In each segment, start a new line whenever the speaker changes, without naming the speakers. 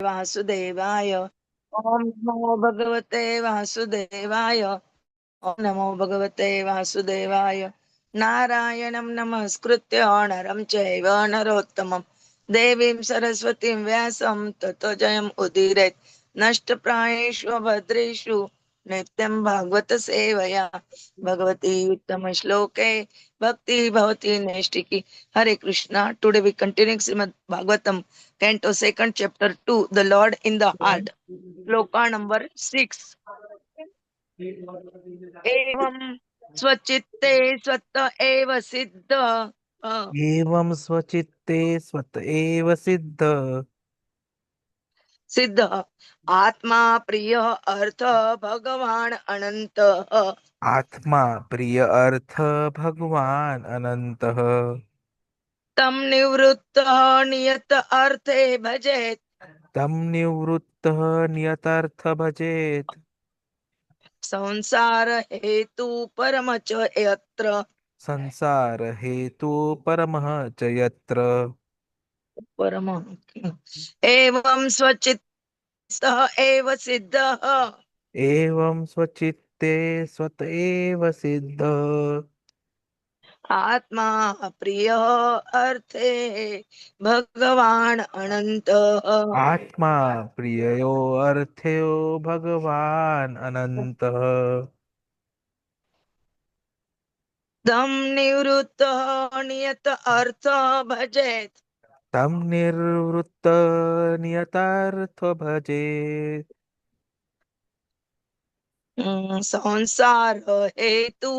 Vasudevaya. Om Namo Bhagavate Vasudevaya. Om Namo Bhagavate Vasudevaya. Narayanam Namaskritya Naram Chaiva Narottamam Devim Saraswatim Vyasam Tato Jayam Udiret Nashta Prayeshu Bhadreshu Nityam Bhagavata Sevaya Bhagavati Uttama Shloke Bhakti Bhavati Neshtiki. Hare Krishna. Today we continue Srimad Bhagavatam, Canto 2nd, Chapter 2, The Lord in the Heart. Shloka number 6. Evam स्वचित्ते स्वत एव सिद्ध
एवं स्वचित्ते स्वत एव सिद्ध
सिद्ध आत्मा प्रिय अर्थ भगवान अनंत
आत्मा प्रिय अर्थ भगवान अनंतः
तम निवृत्त नियत अर्थे भजेत
तम निवृत्तः नियतार्थ भजेत
संसार हेतु परम च यत्र
संसार हेतु परमः च यत्र
परम एवं स्वचित सह एव सिद्धः
एवं स्वचित्ते स्वत एव सिद्ध
आत्मा प्रिय अर्थे भगवान अनंत
आत्मा प्रियो अर्थयो भगवान अनंतः
तम निवृत्त नियत अर्थ भजेत
तम निर्वृत्त नियतार्थ भजेत
संसार हेतु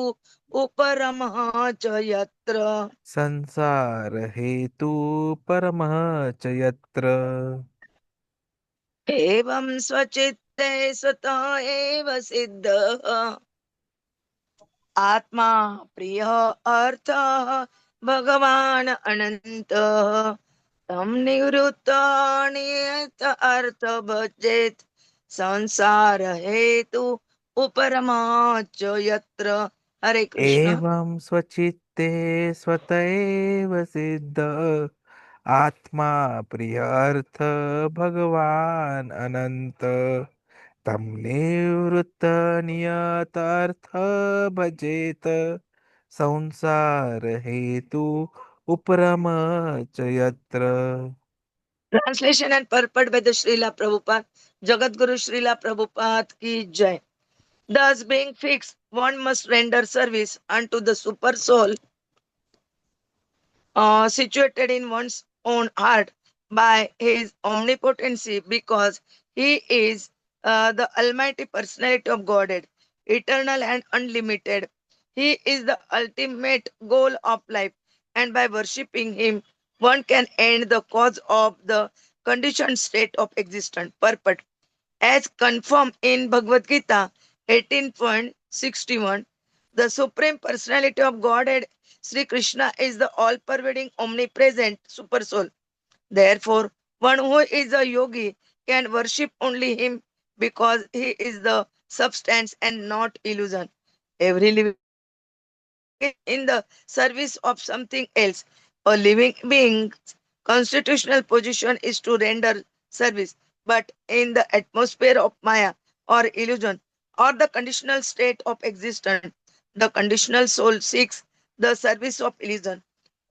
उपरम च यत्र
संसार हेतु परमः च यत्र
एवं स्वचित्ते स्वतः एव सिद्धः आत्मा प्रिय अर्थ भगवान अनंत तम निवृत्त नियत अर्थ भजेत संसार हेतु उपरमा च यत्र. हरे कृष्ण.
एवं स्वचित्ते स्वत एव सिद्ध आत्मा प्रिय अर्थ भगवान अनंत तम निवृत्त नियतार्थ भजेत संसार हेतु उपरम च यत्र
Translation and purport by the Srila Prabhupada. Jagat Guru Srila Prabhupada ki jai. Thus being fixed, one must render service unto the super soul situated in one's own heart by his omnipotency, because he is the Almighty Personality of Godhead, eternal and unlimited. He is the ultimate goal of life, and by worshipping him, one can end the cause of the conditioned state of existence. Purport. As confirmed in Bhagavad-gītā 18.61, the Supreme Personality of Godhead, Sri Krishna, is the all-pervading, omnipresent Supersoul. Therefore, one who is a yogi can worship only him, because he is the substance and not illusion. Every living is in the service of something else. A living being's constitutional position is to render service, but in the atmosphere of māyā or illusion or the conditional state of existence, the conditional soul seeks the service of illusion.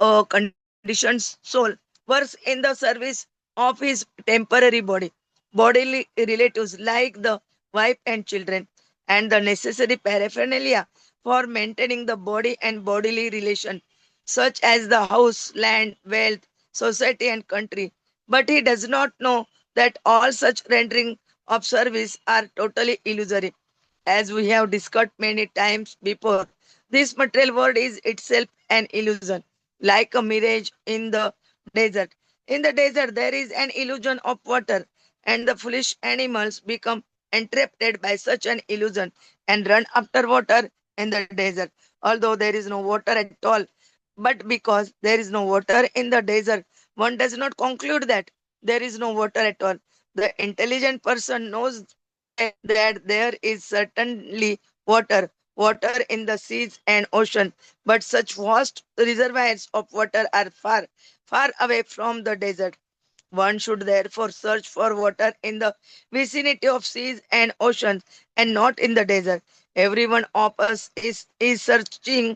A conditioned soul works in the service of his temporary body, bodily relatives like the wife and children, and the necessary paraphernalia for maintaining the body and bodily relation, such as the house, land, wealth, society, and country. But he does not know that all such rendering of service are totally illusory. As we have discussed many times before, this material world is itself an illusion, like a mirage in the desert. In the desert, there is an illusion of water, and the foolish animals become entrapped by such an illusion and run after water in the desert, although there is no water at all. But because there is no water in the desert, one does not conclude that there is no water at all. The intelligent person knows that there is certainly water in the seas and ocean, but such vast reservoirs of water are far away from the desert. One should therefore search for water in the vicinity of seas and oceans and not in the desert. Every one of us is searching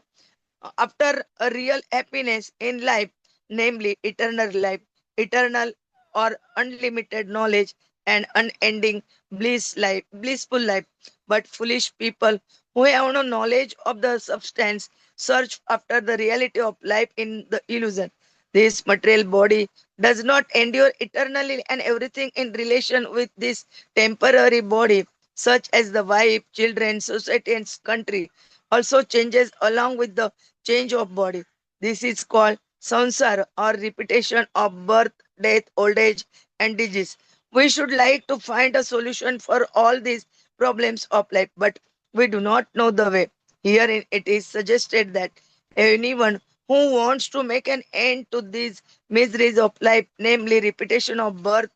after a real happiness in life, namely eternal life, eternal or unlimited knowledge, and unending blissful life. But foolish people who have no knowledge of the substance search after the reality of life in the illusion. This material body does not endure eternally, and everything in relation with this temporary body, such as the wife, children, society, and country, also changes along with the change of body. This is called samsara, or repetition of birth, death, old age, and disease. We should like to find a solution for all these problems of life, but we do not know the way. Herein it is suggested that anyone who wants to make an end to these miseries of life, namely repetition of birth,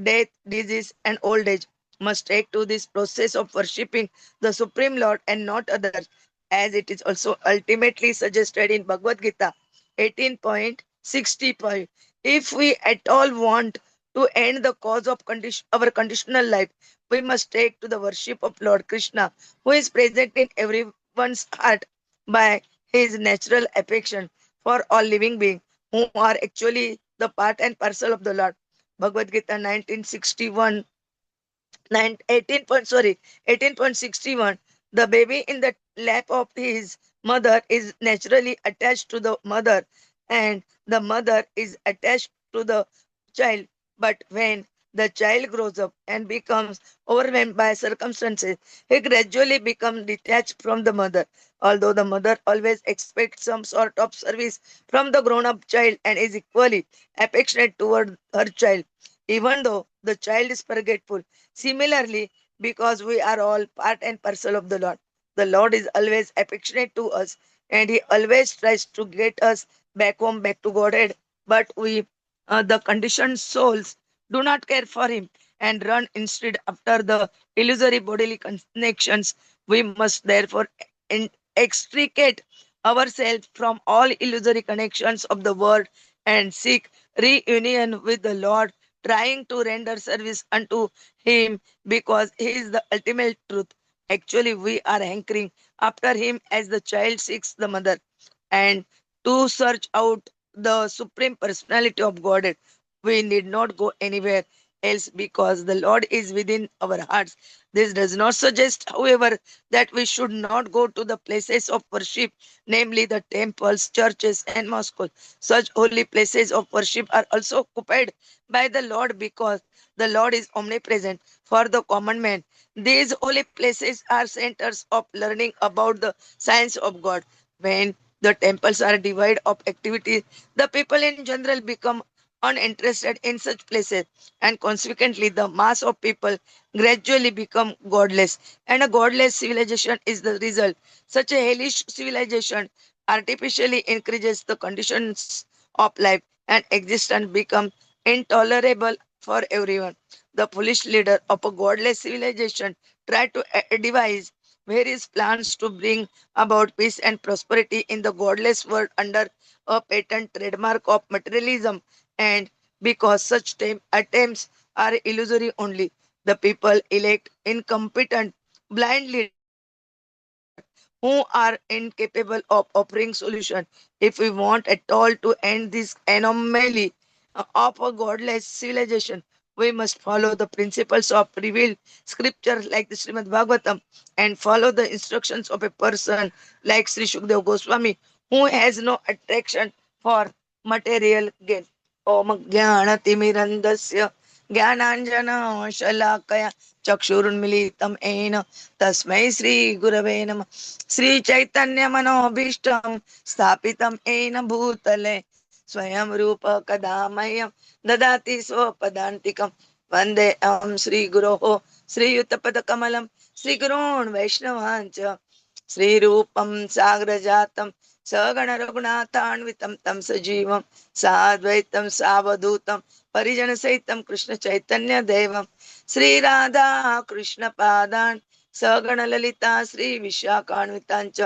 death, disease, and old age, must take to this process of worshipping the Supreme Lord and not others, as it is also ultimately suggested in Bhagavad-gītā 18.60. If we at all want to end the cause of our conditional life, we must take to the worship of Lord Kṛṣṇa, who is present in everyone's heart by his natural affection for all living beings, who are actually the part and parcel of the Lord. Bhagavad-gītā 1961 9, 18.61. The baby in the lap of his mother is naturally attached to the mother, and the mother is attached to the child. But when the child grows up and becomes overwhelmed by circumstances, he gradually becomes detached from the mother. Although the mother always expects some sort of service from the grown up child and is equally affectionate toward her child, even though the child is forgetful. Similarly, because we are all part and parcel of the Lord is always affectionate to us, and He always tries to get us back home, back to Godhead. But we, the conditioned souls, do not care for Him and run instead after the illusory bodily connections. We must therefore extricate ourselves from all illusory connections of the world and seek reunion with the Lord, trying to render service unto Him because He is the ultimate truth. Actually, we are hankering after Him as the child seeks the mother, and to search out the Supreme Personality of Godhead. We need not go anywhere else because the Lord is within our hearts. This does not suggest, however, that we should not go to the places of worship, namely the temples, churches, and mosques. Such holy places of worship are also occupied by the Lord because the Lord is omnipresent. For the common man, these holy places are centers of learning about the science of God. When the temples are devoid of activity, the people in general become uninterested in such places, and consequently, the mass of people gradually become godless, and a godless civilization is the result. Such a hellish civilization artificially increases the conditions of life, and existence becomes intolerable for everyone. The foolish leader of a godless civilization tried to devise various plans to bring about peace and prosperity in the godless world under a patent trademark of materialism, and because such attempts are illusory only, the people elect incompetent, blind leaders who are incapable of offering solution. If we want at all to end this anomaly of a godless civilization, we must follow the principles of revealed scripture like the Srimad Bhagavatam and follow the instructions of a person like Sri Shukdev Goswami who has no attraction for material gain. Om Jnana ज्ञानाञ्जन शलाकया चक्षुरुन्मिलितं येन तस्मै श्रीगुरवे नमः श्रीचैतन्यमनोभीष्टं स्थापितं येन भूतले स्वयं रूप कदा मह्यं ददाति स्वपदान्तिकं वन्देऽहं श्रीगुरोः श्रीयुतपदकमलं श्रीगुरून् वैष्णवाञ्च श्रीरूपं साग्रजातं सगण रघुनाथान्वितं तं सजीवं साद्वैतं सावधूतं परिजन सहितं कृष्ण चैतन्य देवं श्री राधा कृष्ण पादान् सगण ललिता श्री विशाखान्वितांच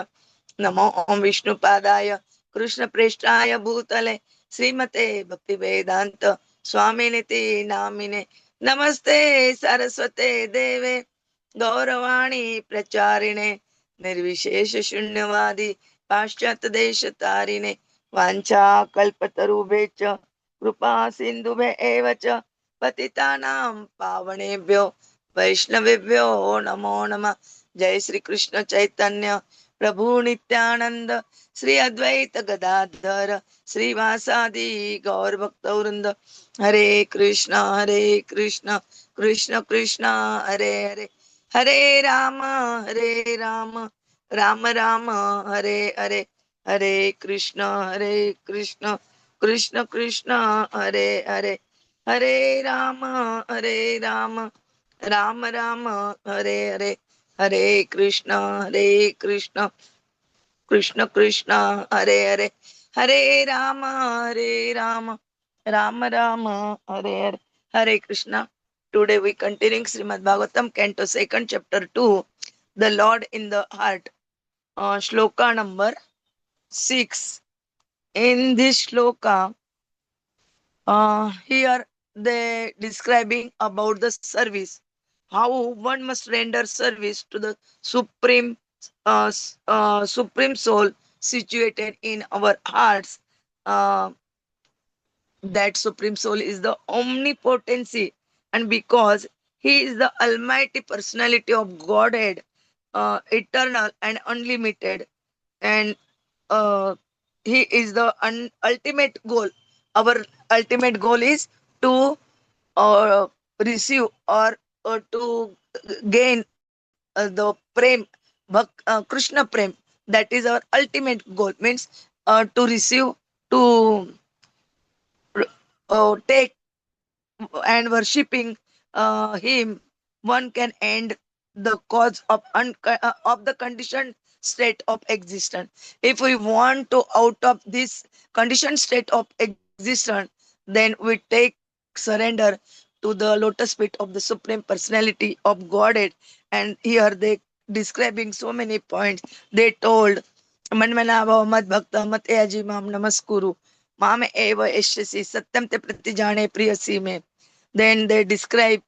नमो ओम विष्णुपादाय कृष्ण प्रेष्ठाय भूतले श्रीमते भक्ति वेदांत स्वामिनिति नामिने नमस्ते सरस्वते देवे गौरवाणी प्रचारिणे निर्विशेष शून्यवादी पाश्चात्य देश तारिणे वाञ्छा कल्पतरुभ्यश्च कृपा सिन्धुभ्य एव च पतितानां पावनेभ्यो वैष्णवेभ्यो नमो नमः। जय श्री कृष्ण चैतन्य प्रभु नित्यानंद श्री अद्वैत गदाधर श्रीवासादि गौर भक्तवृंद। हरे कृष्ण कृष्ण कृष्ण हरे हरे, हरे राम राम राम हरे हरे, हरे कृष्ण कृष्ण कृष्ण हरे हरे, हरे राम राम राम हरे हरे, हरे कृष्ण कृष्ण कृष्ण हरे हरे, हरे राम राम राम हरे हरे, हरे Krishna. Today we continuing Srimad Bhagavatam, Canto 2nd, Chapter 2, the Lord in the Heart, Shloka number 6. In this shloka, here they describing about the service, how one must render service to the supreme soul situated in our hearts. Uh, that supreme soul is the omnipotency, and because he is the Almighty Personality of Godhead, eternal and unlimited, and uh, he is the ultimate goal. Our ultimate goal is to receive or to gain the prem, Krishna prem. That is our ultimate goal. Means to receive, to take and worshipping him, one can end the cause of the conditioned state of existence. If we want to out of this conditioned state of existence, then we take surrender to the lotus feet of the supreme personality of Godhead. And here they describing so many points. They told मन्मनाभव मद भक्त मत याजी माम नमस्कुरु माम एव यशसि सत्यम ते प्रतिजाने प्रियसी में. Then they describe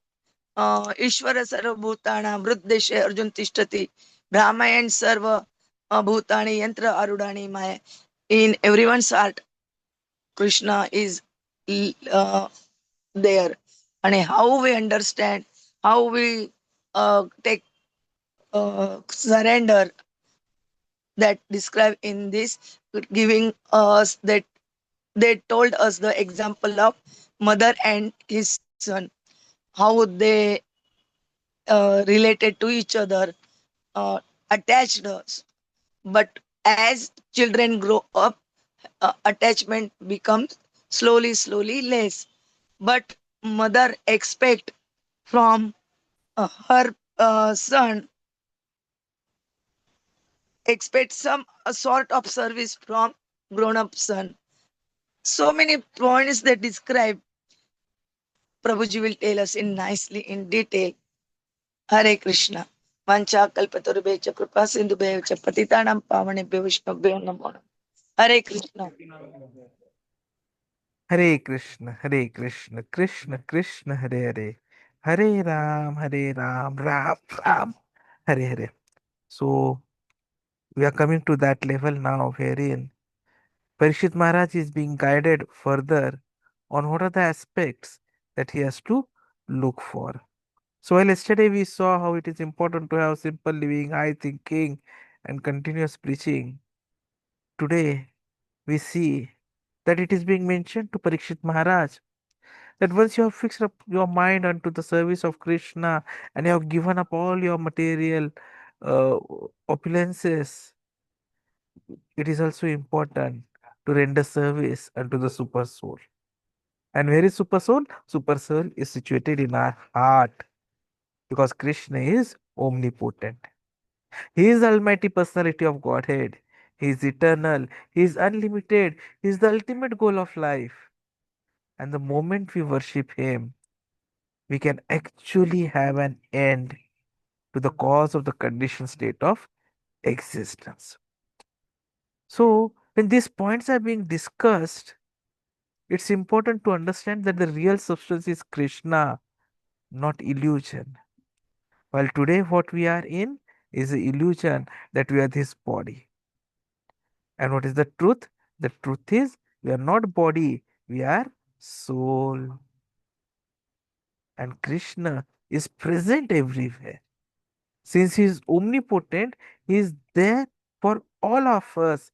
ईश्वर सर्वभूतानां हृद्देशे अर्जुन तिष्ठति ब्राह्मयन् सर्व भूतानि यंत्र आरूढ़ानि माया. In everyone's heart Krishna is uh, there. And how we understand, how we take surrender, that described in this, giving us that they told us the example of mother and his son, how they related to each other, attached us. But as children grow up, attachment becomes slowly less. But mother expect from her son, expect some a sort of service from grown up son. So many points that describe, Prabhuji will tell us in nicely in detail. Hare Krishna. Vancha kalpatarubhya kripa sindhubhya cha patitanam pavanebhyo vishnubhyo namo namaha. Hare Krishna.
Hare Krishna, Krishna Krishna, Hare Hare, Hare Ram, Ram Ram, Hare Hare. So we are coming to that level now wherein Parishit Maharaj is being guided further on what are the aspects that he has to look for. So while yesterday we saw how it is important to have simple living, high thinking, and continuous preaching, today we see that it is being mentioned to Parikshit Maharaj that once you have fixed up your mind unto the service of Krishna and you have given up all your material uh, opulences, it is also important to render service unto the super soul. And where is super soul? Super soul is situated in our heart because Krishna is omnipotent. He is the Almighty Personality of Godhead. He is eternal. He is unlimited. He is the ultimate goal of life. And the moment we worship Him, we can actually have an end to the cause of the conditioned state of existence. So, when these points are being discussed, It's important to understand that the real substance is Krishna, not illusion. While today what we are in is the illusion that we are this body. And what is the truth? The truth is we are not body, we are soul. And Krishna is present everywhere. Since he is omnipotent, he is there for all of us,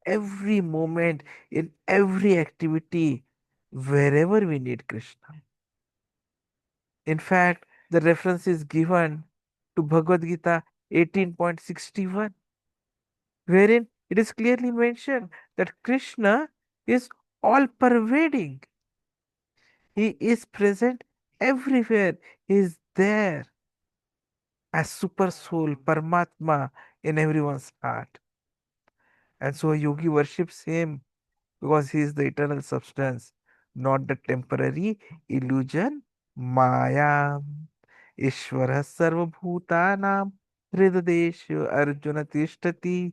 every moment, in every activity, wherever we need Krishna. In fact, the reference is given to Bhagavad-gītā 18.61, wherein it is clearly mentioned that Krishna is all-pervading. He is present everywhere. He is there as Supersoul, Paramātmā in everyone's heart. And so a yogi worships him because he is the eternal substance, not the temporary illusion, māyā. Ishvara sarvabhutanam hridadeshu arjuna tishtati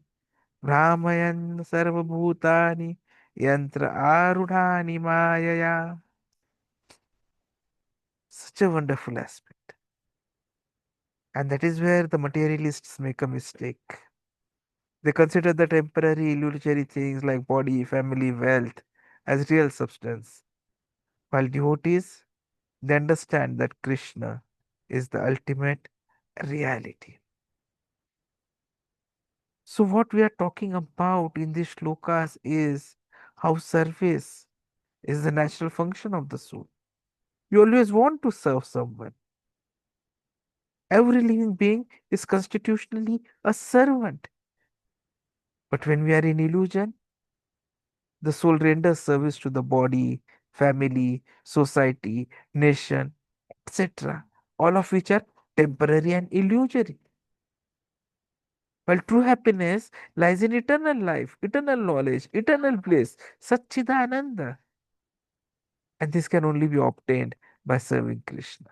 brahmayan sarvabhutani yantra arudhani māyaya. Such a wonderful aspect. And that is where the materialists make a mistake. They consider the temporary illusory things like body, family, wealth as real substance, while devotees, they understand that Krishna is the ultimate reality. So, what we are talking about in these shlokas is how service is the natural function of the soul. You always want to serve someone. Every living being is constitutionally a servant. But when we are in illusion, the soul renders service to the body, family, society, nation, etc., all of which are temporary and illusory. While true happiness lies in eternal life, eternal knowledge, eternal bliss, Satchidananda. And this can only be obtained by serving Krishna.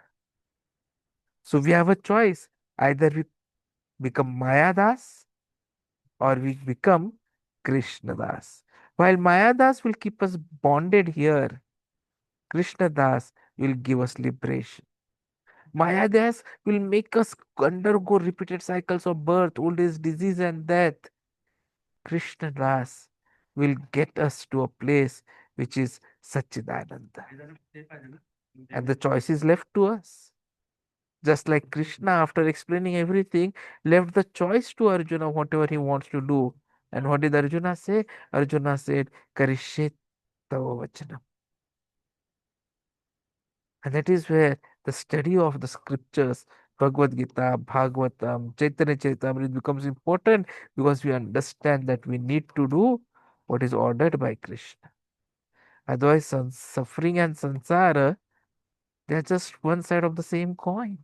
So we have a choice. Either we become Mayadas or we become Krishnadas. While Mayadas will keep us bonded here, Krishnadas will give us liberation. Mayadas will make us undergo repeated cycles of birth, old age, disease, and death. Krishnadas will get us to a place which is Satchidananda. And the choice is left to us. Just like Krishna, after explaining everything, left the choice to Arjuna, whatever he wants to do. And what did Arjuna say? Arjuna said, Karishye tava vachanam. And that is where the study of the scriptures, Bhagavad-gītā, Bhagavatam, Chaitanya Charitamrita becomes important because we understand that we need to do what is ordered by Krishna. Otherwise, suffering and samsara, they are just one side of the same coin.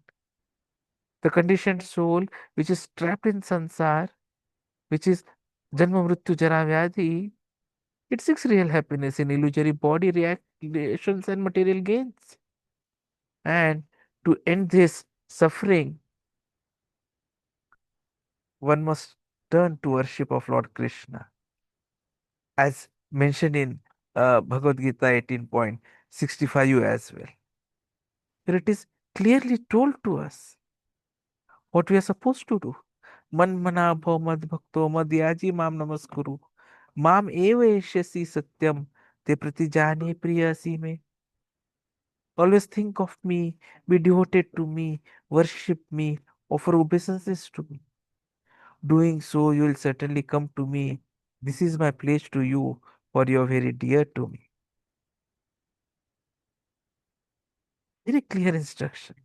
The conditioned soul, which is trapped in samsara, which is Janma Mrityu Jara Vyadhi, it seeks real happiness in illusory body reactions and material gains. And to end this suffering, one must turn to worship of Lord Krishna, as mentioned in Bhagavad-gītā 18.65 as well. Where it is clearly told to us what we are supposed to do. Man mana bhav mad bhakto mad yaji mam namaskuru. Mam eva eshyasi satyam te pratijane priyasi me. Always think of me, be devoted to me, worship me, offer obeisances to me. Doing so, you will certainly come to me. This is my pledge to you, for you are very dear to me. Very clear instruction.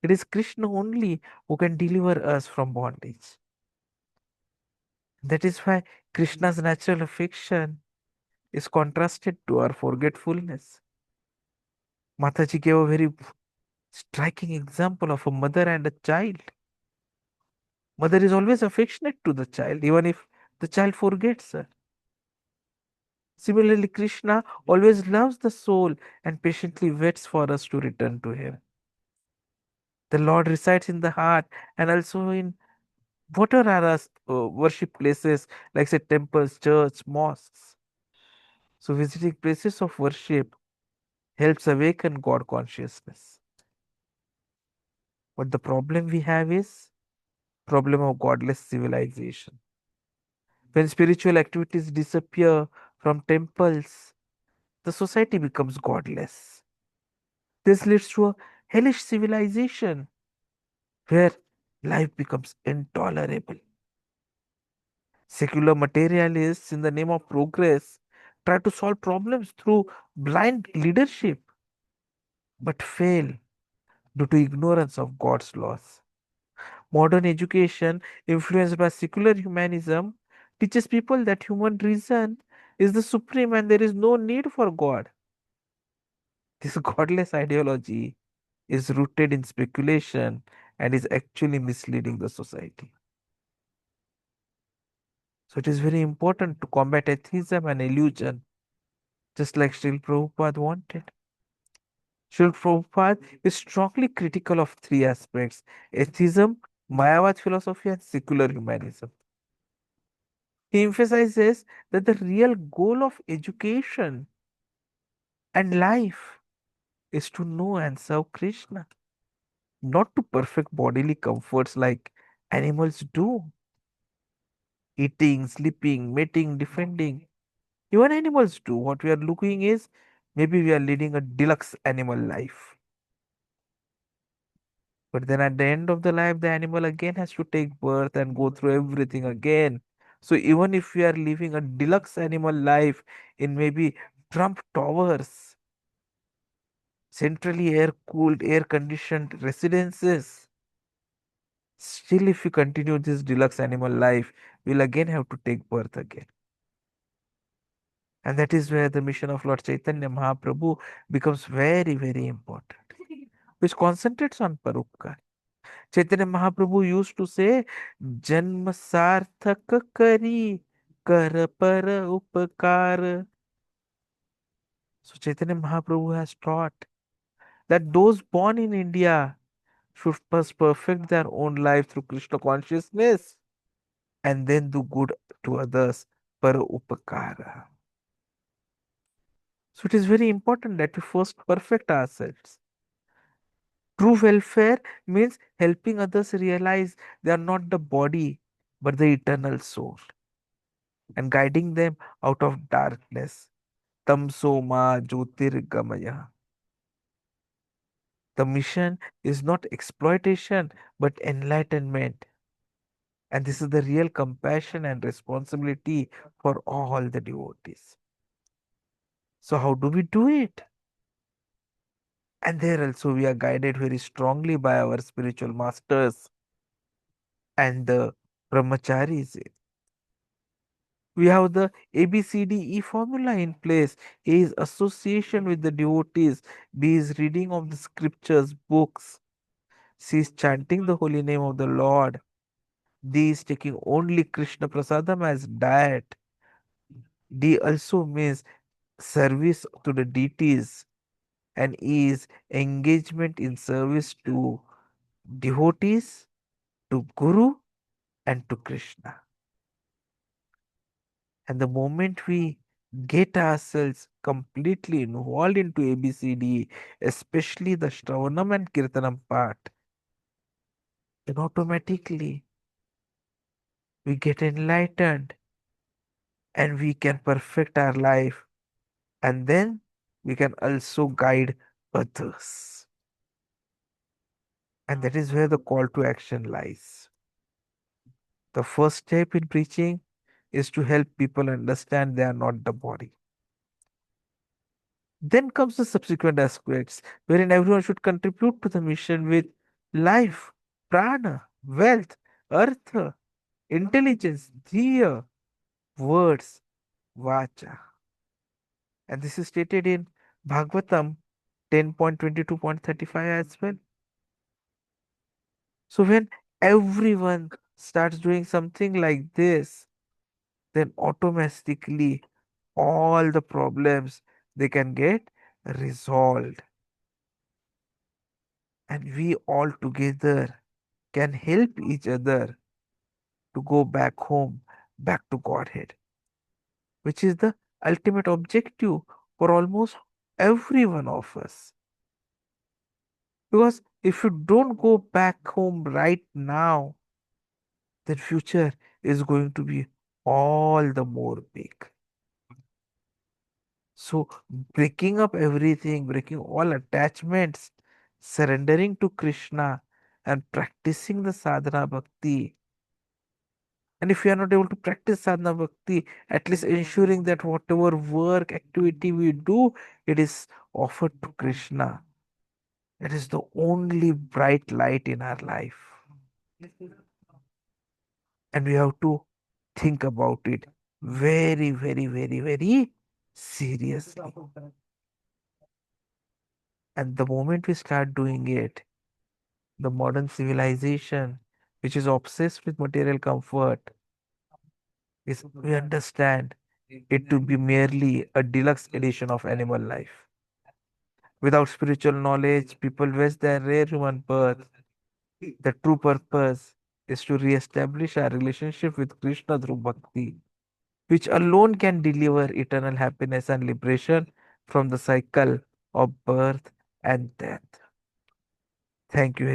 It is Krishna only who can deliver us from bondage. That is why Krishna's natural affection is contrasted to our forgetfulness. Mataji gave a very striking example of a mother and a child. Mother is always affectionate to the child, even if the child forgets her. Similarly, Krishna always loves the soul and patiently waits for us to return to him. The Lord resides in the heart and also in whatever are our worship places, like say temples, church, mosques. So visiting places of worship helps awaken God consciousness. But the problem we have is problem of godless civilization. When spiritual activities disappear from temples, the society becomes godless. This leads to a hellish civilization where life becomes intolerable. Secular materialists, in the name of progress, try to solve problems through blind leadership but fail due to ignorance of God's laws. Modern education, influenced by secular humanism, teaches people that human reason is the supreme and there is no need for God. This godless ideology is rooted in speculation and is actually misleading the society. So it is very important to combat atheism and illusion, just like Srila Prabhupada wanted. Srila Prabhupada is strongly critical of three aspects: atheism, Mayavad philosophy, and secular humanism. He emphasizes that the real goal of education and life is to know and serve Krishna, not to perfect bodily comforts like animals do. Eating, sleeping, mating, defending. Even animals do. What we are looking is maybe we are leading a deluxe animal life. But then at the end of the life, the animal again has to take birth and go through everything again. So even if we are living a deluxe animal life in maybe Trump towers, centrally air cooled, air conditioned residences, still if we continue this deluxe animal life, we'll again have to take birth again. And that is where the mission of Lord Chaitanya Mahaprabhu becomes very, very important, which concentrates on Parupkar. Chaitanya Mahaprabhu used to say, Janma sarthak kari kar par upakar. So Chaitanya Mahaprabhu has taught that those born in India should first perfect their own life through Krishna consciousness and then do good to others. Par upakara. So it is very important that we first perfect ourselves. True welfare means helping others realize they are not the body but the eternal soul and guiding them out of darkness. Tamso ma jyotirgamaya. The mission is not exploitation but enlightenment. And this is the real compassion and responsibility for all the devotees. So, how do we do it? And there also we are guided very strongly by our spiritual masters and the brahmacharis. We have the ABCDE formula in place. A is association with the devotees. B is reading of the scriptures, books. C is chanting the holy name of the Lord. D is taking only Krishna Prasadam as diet. D also means service to the deities. And E is engagement in service to devotees, to Guru, and to Krishna. And the moment we get ourselves completely involved into ABCD, especially the Shravanam and Kirtanam part, then automatically we get enlightened and we can perfect our life. And then we can also guide others. And that is where the call to action lies. The first step in preaching is to help people understand they are not the body. Then comes the subsequent aspects, wherein everyone should contribute to the mission with life, prana, wealth, artha, intelligence, dhiya, words, vacha. And this is stated in Bhagavatam 10.22.35 as well. So when everyone starts doing something like this, then automatically all the problems they can get resolved. And we all together can help each other to go back home, back to Godhead, which is the ultimate objective for almost every one of us. Because if you don't go back home right now, then future is going to be all the more big. So breaking up everything, breaking all attachments, surrendering to Krishna and practicing the sadhana bhakti. And if we are not able to practice sadhana bhakti, at least ensuring that whatever work, activity we do, it is offered to Krishna. It is the only bright light in our life. And we have to think about it very, very, very, very seriously. And the moment we start doing it, the modern civilization, which is obsessed with material comfort, is we understand it to be merely a deluxe edition of animal life. Without spiritual knowledge, people waste their rare human birth. The true purpose is to re-establish our relationship with Krishna through bhakti, which alone can deliver eternal happiness and liberation from the cycle of birth and death. Thank you very